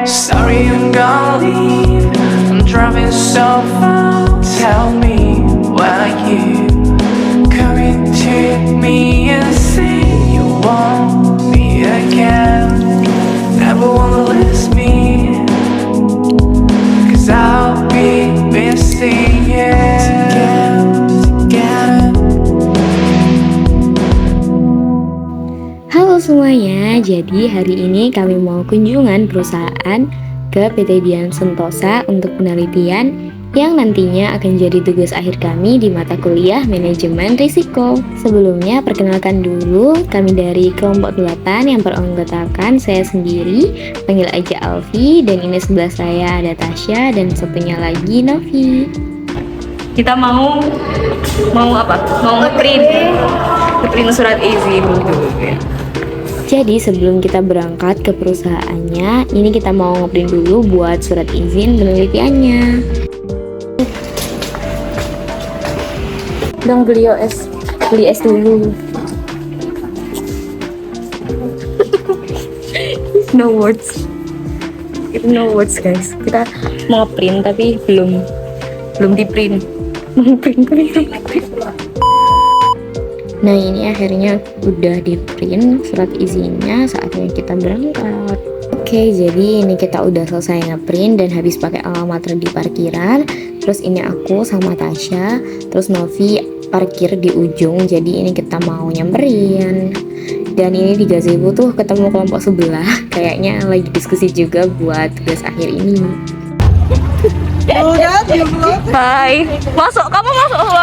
Sorry, I'm gonna leave. I'm driving so far. Tell me why you coming to me and say you want me again. Never wanna lose me, 'cause I'll be missing you. Halo semuanya, jadi hari ini kami mau kunjungan perusahaan ke PT Dian Sentosa untuk penelitian yang nantinya akan jadi tugas akhir kami di mata kuliah Manajemen Risiko. Sebelumnya perkenalkan dulu, kami dari kelompok 8 yang beranggotakan saya sendiri, panggil aja Alfi, dan ini sebelah saya ada Tasya dan satunya lagi Novi. Kita mau apa? Mau ngeprint surat izin dulu ya. Jadi sebelum kita berangkat ke perusahaannya, ini kita mau ngeprint dulu buat surat izin penelitiannya. Dong beli es dulu. No words guys. Kita mau ngeprint tapi belum di print. Mau print tapi belum di print. Nah ini akhirnya udah di print surat izinnya, saatnya kita berangkat. Oke, jadi ini kita udah selesai ngeprint dan habis pakai alamat di parkiran. Terus ini aku sama Tasya, terus Novi parkir di ujung. Jadi ini kita mau nyamperin. Dan ini di gazebo tuh ketemu kelompok sebelah, kayaknya lagi diskusi juga buat tugas akhir ini. Hai, kamu masuk sama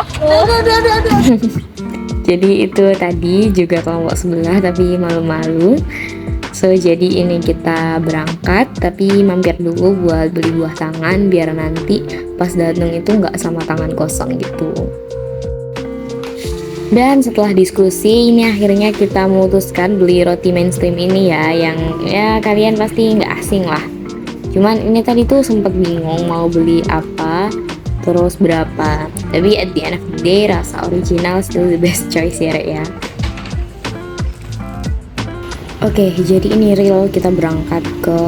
aku. Jadi itu tadi juga kelompok sebelah tapi malu-malu. So jadi ini kita berangkat tapi mampir dulu buat beli buah tangan biar nanti pas datang itu nggak sama tangan kosong gitu. Dan setelah diskusi ini akhirnya kita memutuskan beli roti mainstream ini ya, yang ya kalian pasti nggak asing lah. Cuman ini tadi tuh sempet bingung mau beli apa, terus berapa. Tapi at the end of the day rasa original still the best choice ya Rek ya. Oke, jadi ini real kita berangkat ke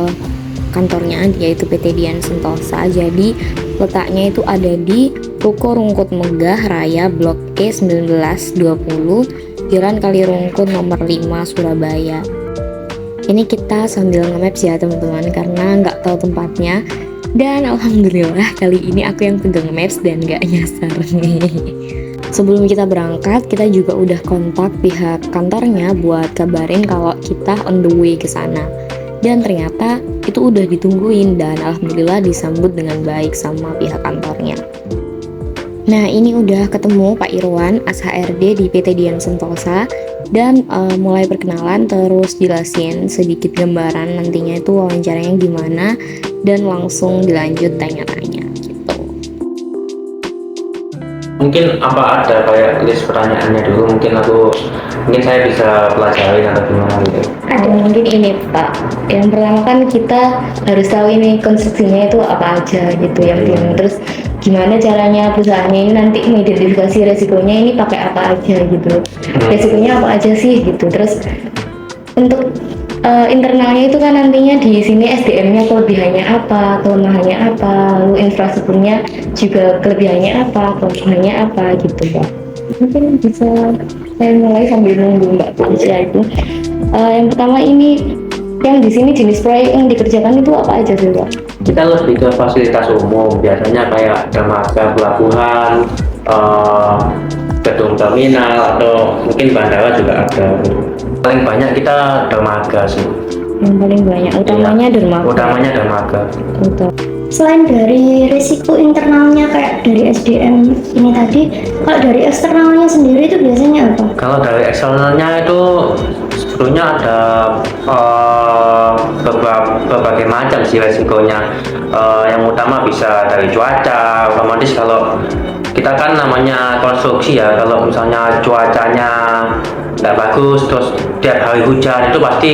kantornya yaitu PT Dian Sentosa. Jadi letaknya itu ada di Ruko Rungkut Megah Raya Blok E 1920 Jalan Kalirungkut nomor 5 Surabaya. Ini kita sambil nge-maps ya teman-teman karena nggak tahu tempatnya. Dan alhamdulillah kali ini aku yang pegang maps dan gak nyasar nih. Sebelum kita berangkat, kita juga udah kontak pihak kantornya buat kabarin kalau kita on the way ke sana. Dan ternyata itu udah ditungguin dan alhamdulillah disambut dengan baik sama pihak kantornya. Nah ini udah ketemu Pak Irwan, ASHRD di PT Dian Sentosa. Dan mulai perkenalan terus jelasin sedikit gambaran nantinya itu wawancaranya gimana. Dan langsung dilanjut tanya-tanya gitu. Mungkin apa ada kayak list pertanyaannya dulu, mungkin saya bisa pelajarin atau gimana gitu. Ada mungkin ini Pak, yang pertama kan kita harus tahu ini konstruksinya itu apa aja gitu yang penting. Terus gimana caranya perusahaannya ini nanti mengidentifikasi resikonya ini pakai apa aja gitu. Resikonya apa aja sih gitu. Terus untuk internalnya itu kan nantinya di sini SDM-nya kelebihannya apa, kelemahannya apa, lalu infrastrukturnya juga kelebihannya apa, kelemahannya apa gitu ya. Mungkin bisa saya mulai sambil nunggu Mbak Tasya itu. Yang pertama ini yang di sini jenis proyek yang dikerjakan itu apa aja sih Pak? Kita lebih ke fasilitas umum, biasanya kayak dermaga pelabuhan, gedung terminal atau mungkin bandara juga ada. Paling banyak kita dermaga sih. Yang paling banyak utamanya dermaga. Utamanya dermaga. Betul. Selain dari risiko internalnya kayak dari SDM ini tadi, kalau dari eksternalnya sendiri itu biasanya apa? Kalau dari eksternalnya itu sebetulnya ada berbagai macam sih resikonya. Yang utama bisa dari cuaca, otomatis kalau kita kan namanya konstruksi ya, kalau misalnya cuacanya nggak bagus terus tiap hari hujan itu pasti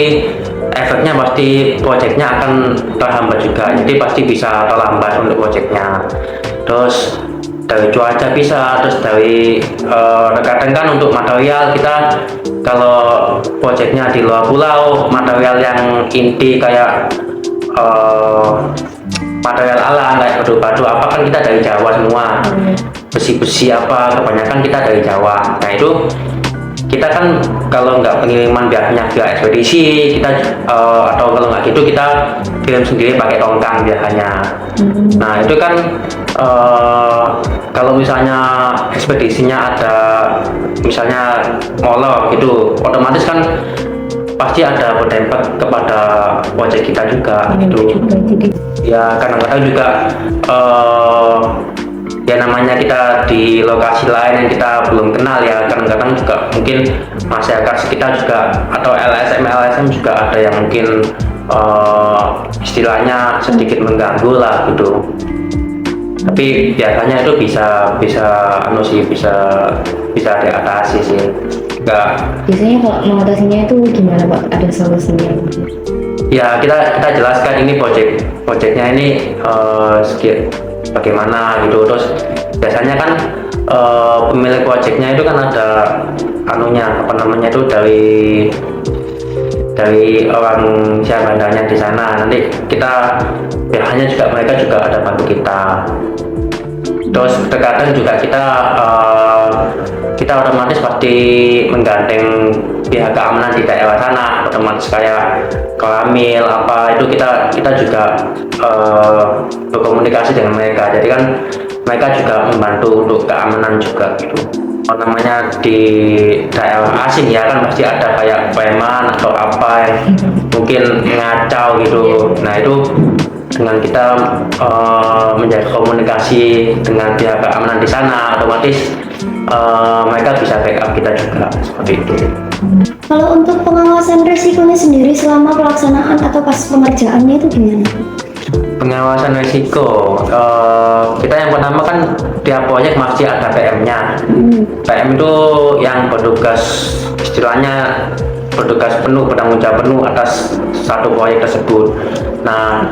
efeknya pasti proyeknya akan terhambat juga, jadi pasti bisa terlambat untuk proyeknya. Terus dari cuaca bisa, terus dari terkadang kan untuk material kita kalau proyeknya di luar pulau, material yang inti kayak material alam kayak batu-batu apa kan kita dari Jawa semua, besi-besi apa kebanyakan kita dari Jawa. Nah itu kita kan kalau nggak pengiriman biasanya via ekspedisi kita atau kalau nggak gitu kita kirim sendiri pakai tongkang biasanya. Nah itu kan kalau misalnya ekspedisinya ada misalnya molor gitu, otomatis kan pasti ada berdampak kepada proyek kita juga gitu. Ya kadang-kadang juga ya namanya kita di lokasi lain yang kita belum kenal ya, kadang-kadang juga mungkin masyarakat sekitar juga atau LSM juga ada yang mungkin istilahnya sedikit mengganggu lah gitu. Tapi biasanya itu bisa diatasi sih. Biasanya kalau mengatasinya itu gimana Pak? Ada solusinya? Ya kita jelaskan ini proyeknya ini bagaimana gitu. Terus biasanya kan pemilik proyeknya itu kan ada itu dari orang siar bandanya di sana. Nanti kita biasanya juga mereka juga ada bantu kita. Terus terkadang juga kita otomatis pasti menggandeng pihak keamanan di daerah sana, otomatis kayak Koramil apa itu kita juga berkomunikasi dengan mereka. Jadi kan mereka juga membantu untuk keamanan juga gitu. Namanya di daerah asing ya kan pasti ada kayak preman atau apa yang mungkin ngacau gitu. Nah itu dengan kita menjaga komunikasi dengan pihak keamanan di sana, otomatis mereka bisa backup kita juga seperti itu. Kalau untuk pengawasan risikonya sendiri selama pelaksanaan atau pas pengerjaannya itu gimana? Pengawasan risiko, kita yang pertama kan tiap proyek masih ada PM-nya. PM itu yang bertugas istilahnya bertugas penuh, bertanggung jawab penuh atas satu proyek tersebut. Nah,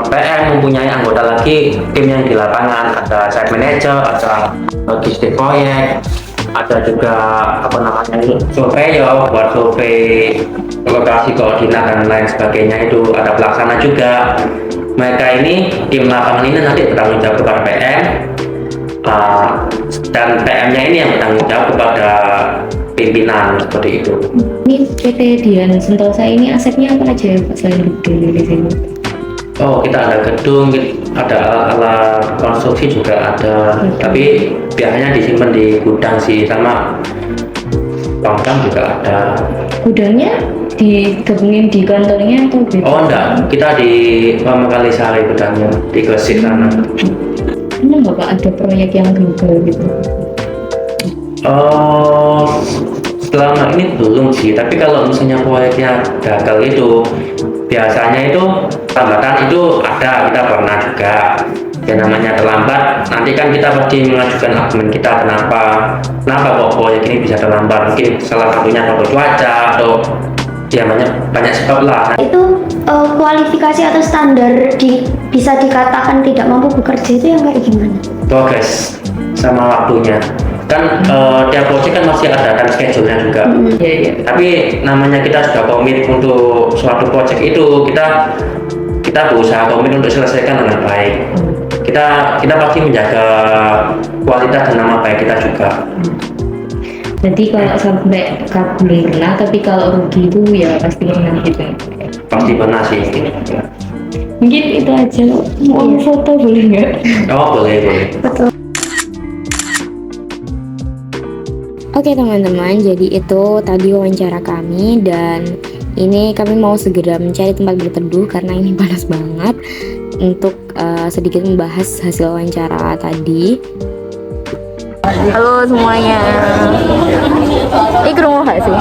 PM mempunyai anggota lagi tim yang di lapangan, ada site manager, ada logistik proyek, ada juga surveyor buat survei lokasi koordinat dan lain sebagainya, itu ada pelaksana juga. Mereka ini tim lapangan ini nanti bertanggung jawab kepada PM dan PM-nya ini yang bertanggung jawab kepada pimpinan seperti itu. Ini PT Dian Sentosa ini asetnya apa aja ya Pak selain gedung di sini? Oh, kita ada gedung, ada alat konstruksi juga ada, tapi biasanya disimpan di gudang sih, sama tongkang juga ada. Gudangnya digabungin di kantornya atau beda? Oh enggak, kita di Pamekalisari gudangnya, di Gresik sana. Ini nggak Pak ada proyek yang gagal gitu? Selama ini belum sih, tapi kalau misalnya proyeknya gagal itu biasanya itu hambatan itu ada, kita pernah juga ya namanya terlambat. Nanti kan kita pasti mengajukan argumen kita kenapa kok proyek ini bisa terlambat, mungkin salah satunya faktor cuaca atau ya banyak sebab lah. Itu kualifikasi atau standar bisa dikatakan tidak mampu bekerja itu yang kayak gimana? Progres sama waktunya kan, tiap proyek kan masih ada time schedule-nya juga. Tapi namanya kita sudah komit untuk suatu proyek itu, kita berusaha komit untuk selesaikan dengan baik. Kita pasti menjaga kualitas dan nama baik kita juga. Jadi kalau sampai kabur pernah, tapi kalau rugi itu ya pasti pernah gitu. Pasti pernah sih. Mungkin itu aja. Mau foto boleh nggak? Oh boleh. Betul. Oke teman-teman, jadi itu tadi wawancara kami, dan ini kami mau segera mencari tempat berteduh karena ini panas banget, untuk sedikit membahas hasil wawancara tadi. Halo semuanya. Ini kerungu gak sih?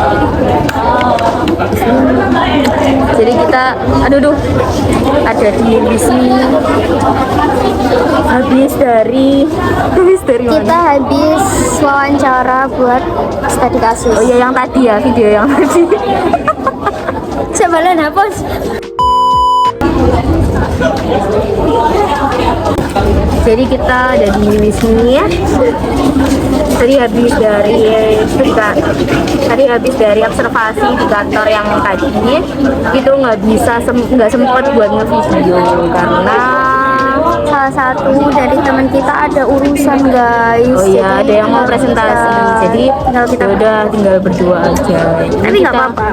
Jadi kita, ada di sini. Habis dari Kita mana? habis wawancara buat studi kasus. Oh iya yang tadi ya, video yang tadi. Coba hapus. Jadi kita ada di sini ya. Tadi habis dari observasi di kantor yang tadi itu nggak sempat buat nge-video karena Salah satu dari teman kita ada urusan guys. oh iya Jadi ada yang mau nggak presentasi. bisa. Jadi tinggal kita tinggal berdua aja. Tapi nggak Kita apa-apa.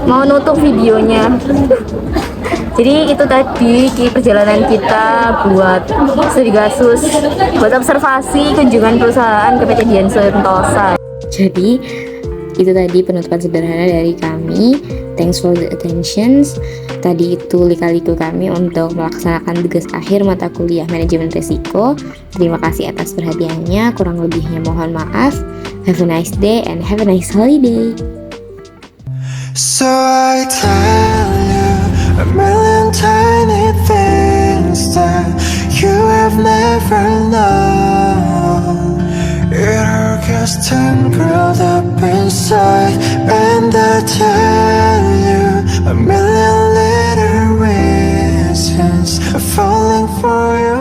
Mau nutup videonya. Jadi itu tadi perjalanan kita buat studi kasus, buat observasi kunjungan perusahaan ke PT Dian Sentosa. Jadi itu tadi penutupan sederhana dari kami. Thanks for the attentions. Tadi itu lika-liku kami untuk melaksanakan tugas akhir mata kuliah manajemen risiko. Terima kasih atas perhatiannya. Kurang lebihnya mohon maaf. Have a nice day and have a nice holiday. So I tell you a million tiny things that you have never known. It all gets tangled up inside, and I tell you a million little reasons falling for you.